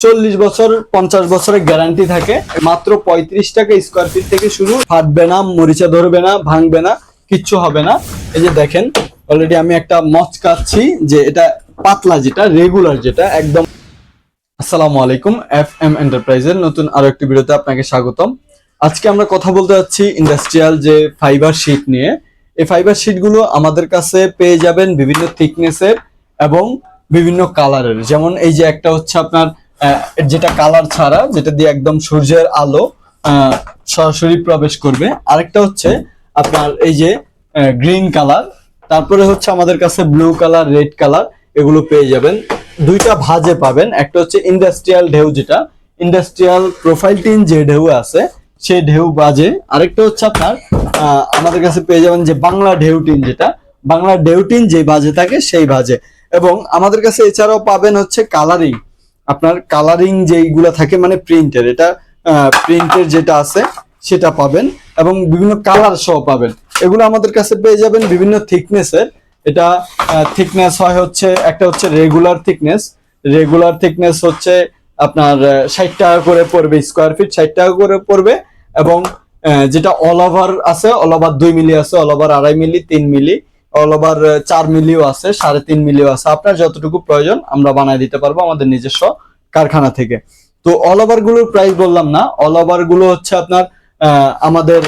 40 বছর 50 বছরের গ্যারান্টি থাকে। মাত্র 35 টাকা স্কোয়ার ফিট থেকে শুরু। ফাটবে না, মরিচা ধরবে না, ভাঙবে না, কিচ্ছু হবে না। এই যে দেখেন, অলরেডি আমি একটা মচকাচ্ছি যে এটা পাতলা, যেটা রেগুলার, যেটা একদম। আসসালামু আলাইকুম, FM এন্টারপ্রাইজের নতুন আরো একটি ভিডিওতে আপনাকে স্বাগতম। আজকে আমরা কথা বলতে যাচ্ছি ইন্ডাস্ট্রিয়াল যে ফাইবার শিট নিয়ে। এই ফাইবার শিট গুলো আমাদের কাছে পেয়ে যাবেন বিভিন্ন থিকনেসের এবং বিভিন্ন কালারের। যেমন এই যে একটা হচ্ছে আপনার যেটা কালার ছাড়া, যেটা দিয়ে একদম সূর্যের আলো সরাসরি প্রবেশ করবে। আরেকটা হচ্ছে আপনার এই যে গ্রিন কালার, তারপরে হচ্ছে আমাদের কাছে ব্লু কালার, রেড কালার, এগুলো পেয়ে যাবেন। দুইটা ভাজে পাবেন, একটা হচ্ছে ইন্ডাস্ট্রিয়াল ঢেউ, যেটা ইন্ডাস্ট্রিয়াল প্রোফাইল টিন যে ঢেউ আছে সেই ঢেউ বাজে। আরেকটা হচ্ছে আপনার আমাদের কাছে পেয়ে যাবেন যে বাংলা ঢেউ টিন, যেটা বাংলা ঢেউ টিন যে বাজে থাকে সেই বাজে। এবং আমাদের কাছে এছাড়াও পাবেন হচ্ছে কালারিং, আপনার কালারিং যেইগুলো থাকে মানে প্রিন্টের, এটা প্রিন্টের যেটা আছে সেটা পাবেন এবং বিভিন্ন কালার সহ পাবেন। এগুলো আমাদের কাছে পেয়ে যাবেন বিভিন্ন থিকনেসের। এটা থিকনেস হয় হচ্ছে, একটা হচ্ছে রেগুলার থিকনেস। রেগুলার থিকনেস হচ্ছে আপনার 60 টাকা করে পড়বে স্কোয়ার ফিট, 60 টাকা করে পড়বে। এবং যেটা অল ওভার আছে, অল ওভার 2 মিলি আছে, অল ওভার 2.5 মিলি, 3 মিলি, অল ওভার 4 মিলিও আছে, 3.5 মিলিও আছে। আপনার যতটুকু প্রয়োজন আমরা বানায় দিতে পারবো আমাদের নিজস্ব কারখানা থেকে। তো অল ওভার গুলোর প্রাইস বললাম না, অল ওভার গুলো হচ্ছে আপনার আমাদের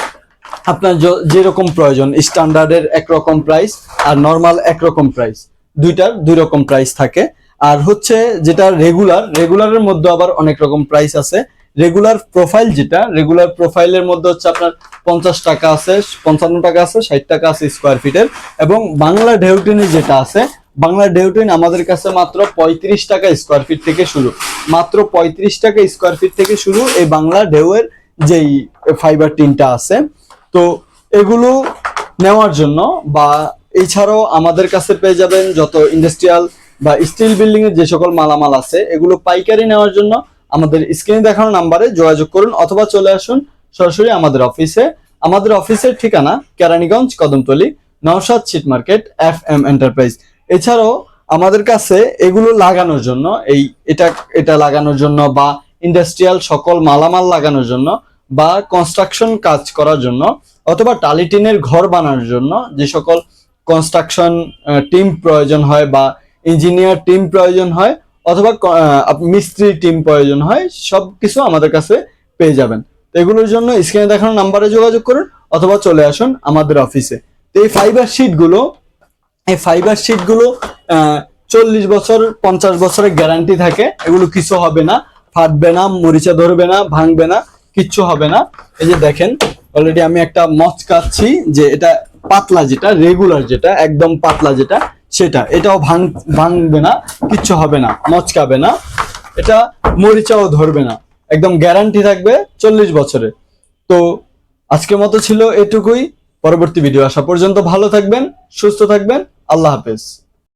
আপনার যেরকম প্রয়োজন, স্ট্যান্ডার্ডের একরকম প্রাইস আর নরমাল একরকম প্রাইস, দুইটার দুই রকম প্রাইস থাকে। আর হচ্ছে যেটা রেগুলার, রেগুলারের মধ্যে আবার অনেক রকম প্রাইস আছে। রেগুলার প্রোফাইল, যেটা রেগুলার প্রোফাইলের মধ্যে হচ্ছে আপনার 50 টাকা আছে, 55 টাকা আছে, 60 টাকা আছে স্কোয়ার ফিটের। এবং বাংলা ঢেউটিনি যেটা আছে, বাংলা ঢেউটিন আমাদের কাছে মাত্র 35 টাকা স্কোয়ার ফিট থেকে শুরু। মাত্র 35 টাকা স্কোয়ার ফিট থেকে শুরু এই বাংলা ঢেউয়ের যেই ফাইবার টিনটা আছে। তো এগুলো নেওয়ার জন্য বা এছাড়াও আমাদের কাছে পেয়ে যাবেন যত ইন্ডাস্ট্রিয়াল বা স্টিল বিল্ডিং এর যে সকল মালামাল আছে, এগুলো পাইকারি নেওয়ার জন্য আমাদের স্ক্রিনে দেখানো নাম্বারে যোগাযোগ করুন অথবা চলে আসুন সরাসরি আমাদের অফিসে। আমাদের অফিসের ঠিকানা Keraniganj, Kadamtali, Naushad sheet market, FM enterprise. এছাড়াও আমাদের কাছে এগুলো লাগানোর জন্য, এটা লাগানোর জন্য বা ইন্ডাস্ট্রিয়াল সকল মালামাল লাগানোর জন্য বা কনস্ট্রাকশন কাজ করার জন্য অথবা টালি টিনের ঘর বানানোর জন্য যে সকল কনস্ট্রাকশন টিম প্রয়োজন হয় বা ইঞ্জিনিয়ার টিম প্রয়োজন হয় অথবা মিস্ত্রি টিম প্রয়োজন হয়, সবকিছু আমাদের কাছে পেয়ে যাবেন। তো এগুলোর জন্য স্ক্রিনে দেখানো নাম্বারে যোগাযোগ করুন অথবা চলে আসুন আমাদের অফিসে। তো এই ফাইবার শিটগুলো 40 বছর 50 বছরের গ্যারান্টি থাকে। এগুলো কিছু হবে না, ফাটবে না, মরিচা ধরবে না, ভাঙবে না, কিচ্ছু হবে না। এই যে দেখেন, অলরেডি আমি একটা মচকাচ্ছি যে এটা পাতলা, যেটা রেগুলার, যেটা একদম পাতলা, যেটা সেটা, এটাও ভাঙবে না, কিচ্ছু হবে না, মচকাবে না, এটা মরিচাও ধরবে না, একদম গ্যারান্টি থাকবে 40 বছরের। তো আজকের মতো ছিল এটুকুই। পরবর্তী ভিডিও আসা পর্যন্ত ভালো থাকবেন, সুস্থ থাকবেন। আল্লাহ হাফেজ।